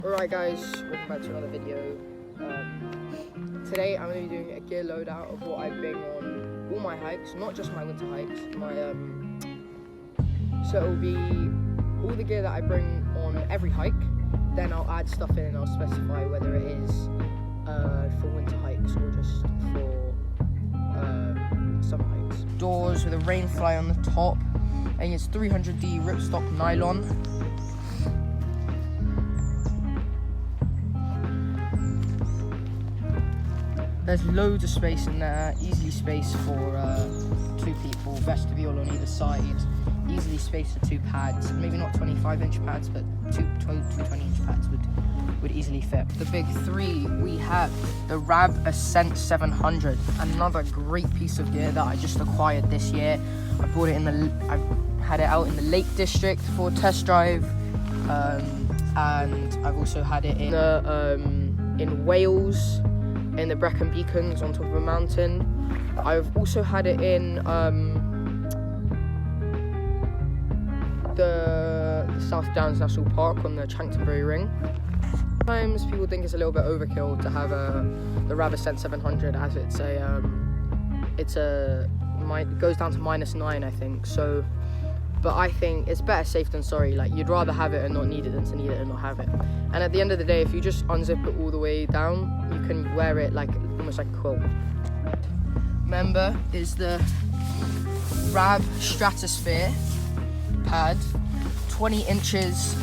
Alright guys, welcome back to another video. Today I'm going to be doing a gear loadout of what I bring on all my hikes, not just my winter hikes. So it will be all the gear that I bring on every hike, then I'll add stuff in and I'll specify whether it is for winter hikes or just for summer hikes. Doors with a rainfly on the top, and it's 300D ripstop nylon. There's loads of space in there, easily spaced for 2 people, vestibule on either side, easily spaced for 2 pads, maybe not 25-inch pads, but two 20-inch pads would easily fit. The big 3, we have the Ascent 700, another great piece of gear that I just acquired this year. I bought it I had it out in the Lake District for a test drive, and I've also had it in Wales, in the Brecon Beacons on top of a mountain. I've also had it in the South Downs National Park on the Chanctonbury Ring. Sometimes people think it's a little bit overkill to have the Ascent 700, as it goes down to -9, I think. So, but I think it's better safe than sorry. Like, you'd rather have it and not need it than to need it and not have it. And at the end of the day, if you just unzip it all the way down, you can wear it like almost like a quilt. Member is the stratosphere pad, 20 inches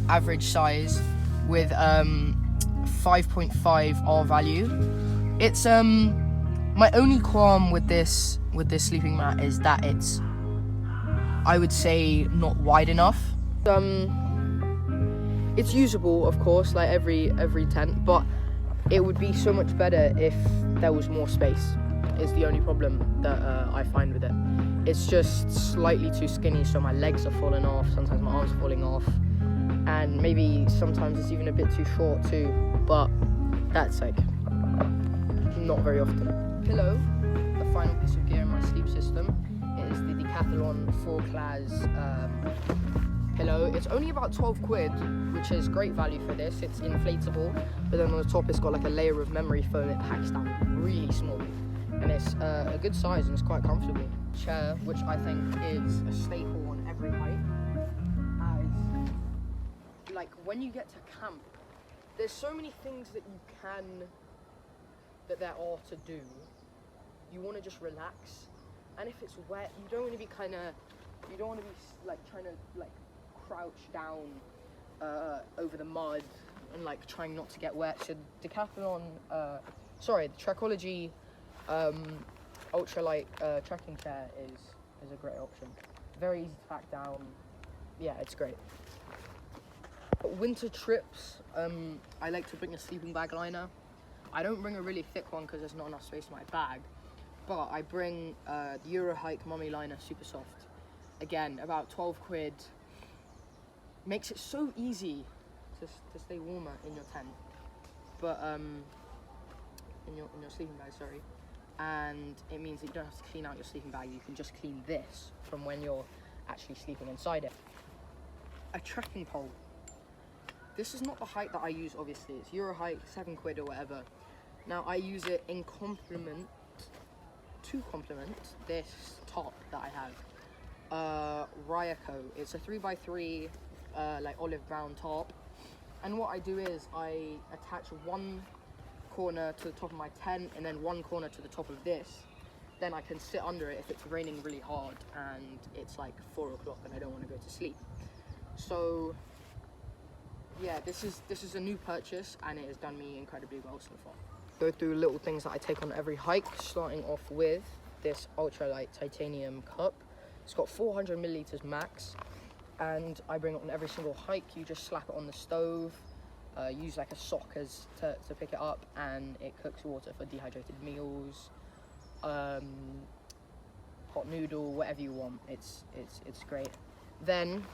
average size with 5.5 R value. It's my only qualm with this sleeping mat is that it's, I would say, not wide enough. It's usable, of course, like every tent, but it would be so much better if there was more space. Is the only problem that I find with it. It's just slightly too skinny, so my legs are falling off, sometimes my arms are falling off, and maybe sometimes it's even a bit too short too, but that's like not very often. Pillow, the final piece of gear in my sleep system, is the Decathlon Forclaz pillow. It's only about 12 quid, which is great value for this. It's inflatable, but then on the top it's got like a layer of memory foam. It packs down really small, and it's a good size and it's quite comfortable. Chair, which I think is a staple on every hike, as like when you get to camp, there's so many things that there are to do. You want to just relax, and if it's wet, you don't want to be like trying to like crouch down over the mud and like trying not to get wet. So the Trekology ultralight trekking chair is a great option. Very easy to pack down. Yeah, it's great. Winter trips, I like to bring a sleeping bag liner. I don't bring a really thick one because there's not enough space in my bag, but I bring the Naturehike mummy liner super soft. Again, about 12 quid. Makes it so easy to stay warmer in your tent, but in your sleeping bag, sorry. And it means that you don't have to clean out your sleeping bag. You can just clean this from when you're actually sleeping inside it. A trekking pole. This is not the height that I use, obviously. It's Naturehike, 7 quid or whatever. Now I use it to complement this top that I have. Ryoko. It's a 3x3 like olive brown top, and what I do is I attach one corner to the top of my tent and then one corner to the top of this. Then I can sit under it if it's raining really hard and it's like 4 o'clock and I don't want to go to sleep. So yeah, this is a new purchase and it has done me incredibly well so far. Go through little things that I take on every hike, starting off with this ultralight titanium cup. It's got 400 milliliters max, and I bring it on every single hike. You just slap it on the stove, use like a sock to pick it up, and it cooks water for dehydrated meals, hot noodle, whatever you want. It's great. Then,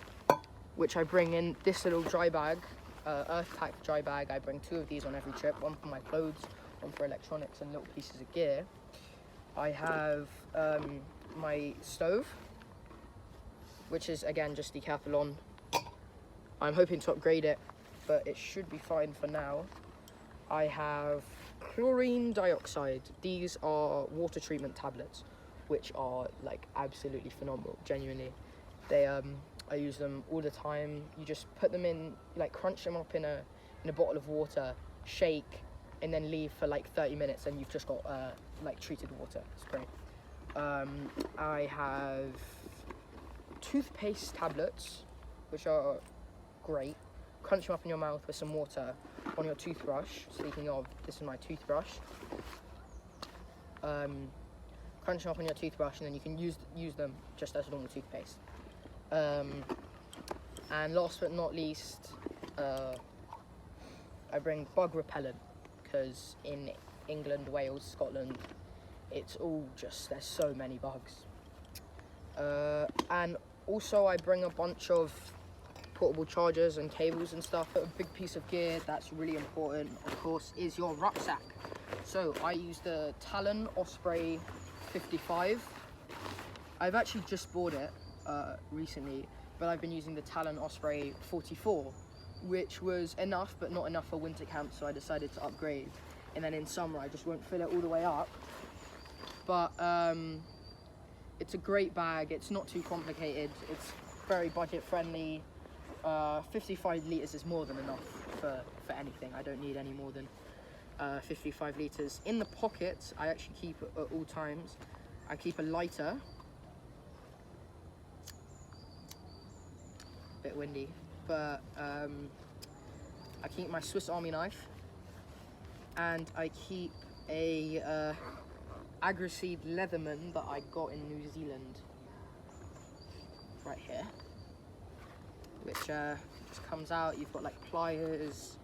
which I bring in this little dry bag, Earthpak dry bag. I bring 2 of these on every trip, one for my clothes, one for electronics and little pieces of gear. I have my stove, which is again just Decathlon. I'm hoping to upgrade it but it should be fine for now. I have chlorine dioxide. These are water treatment tablets, which are like absolutely phenomenal, genuinely. They I use them all the time. You just put them in, like crunch them up in a bottle of water, shake, and then leave for like 30 minutes, and you've just got like treated water. It's great. I have toothpaste tablets, which are great. Crunch them up in your mouth with some water on your toothbrush. Speaking of, this is my toothbrush. Crunch them up on your toothbrush, and then you can use them just as normal toothpaste. And last but not least, I bring bug repellent, because in England, Wales, Scotland, it's all just, there's so many bugs. And also I bring a bunch of portable chargers and cables and stuff. A big piece of gear that's really important, of course, is your rucksack. So I use the Talon Osprey 55. I've actually just bought it recently, but I've been using the Talon Osprey 44, which was enough, but not enough for winter camp, so I decided to upgrade. And then in summer, I just won't fill it all the way up. But it's a great bag. It's not too complicated. It's very budget friendly. 55 litres is more than enough for anything. I don't need any more than 55 litres. In the pockets, I actually keep at all times, I keep a lighter. Bit windy, but I keep my Swiss Army knife, and I keep a Agraseed Leatherman that I got in New Zealand, right here, which just comes out. You've got like pliers,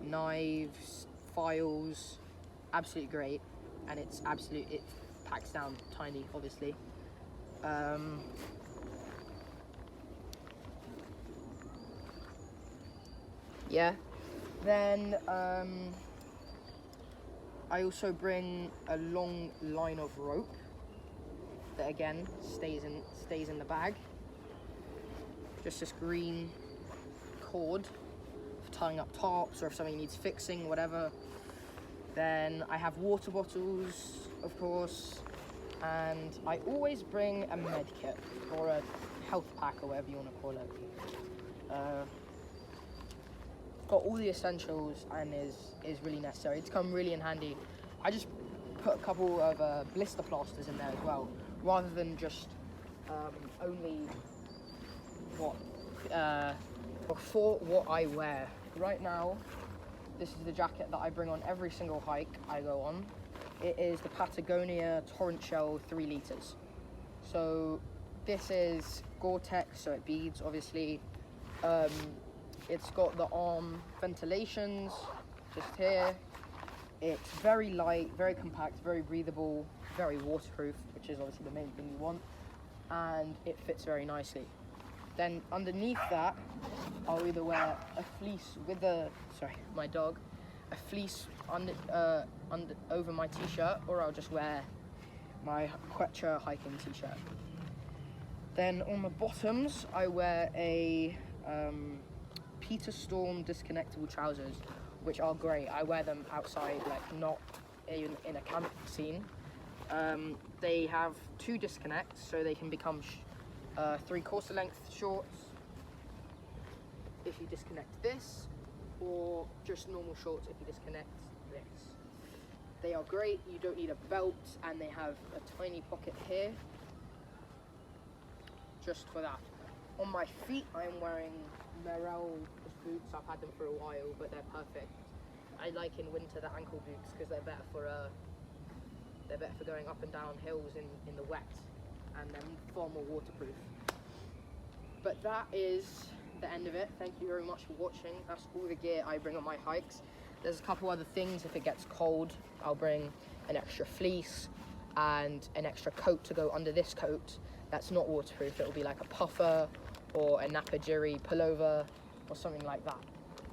knives, files, absolutely great, and it packs down tiny, obviously. Yeah, then I also bring a long line of rope that again stays in the bag. Just this green cord for tying up tarps, or if something needs fixing, whatever. Then I have water bottles, of course, and I always bring a med kit, or a health pack, or whatever you want to call it. Got all the essentials, and is really necessary. It's come really in handy. I just put a couple of blister plasters in there as well, rather than just only for what I wear. Right now, this is the jacket that I bring on every single hike I go on. It is the Patagonia Torrent Shell 3 litres. So this is Gore-Tex, so it beads, obviously. It's got the arm ventilations just here. It's very light, very compact, very breathable, very waterproof, which is obviously the main thing you want, and it fits very nicely. Then underneath that, I'll either wear a fleece with my dog, a fleece over my t-shirt, or I'll just wear my Quechua hiking t-shirt. Then on the bottoms, I wear a Peter Storm disconnectable trousers, which are great. I wear them outside, like not in a camp scene. They have 2 disconnects, so they can become 3/4 length shorts if you disconnect this, or just normal shorts if you disconnect this. They are great. You don't need a belt, and they have a tiny pocket here just for that. On my feet, I am wearing Merrell boots. I've had them for a while, but they're perfect. I like in winter the ankle boots because they're better for going up and down hills in the wet, and they're far more waterproof. But that is the end of it. Thank you very much for watching. That's all the gear I bring on my hikes. There's a couple other things. If it gets cold, I'll bring an extra fleece and an extra coat to go under this coat that's not waterproof. It'll be like a puffer or a Napajiri pullover or something like that.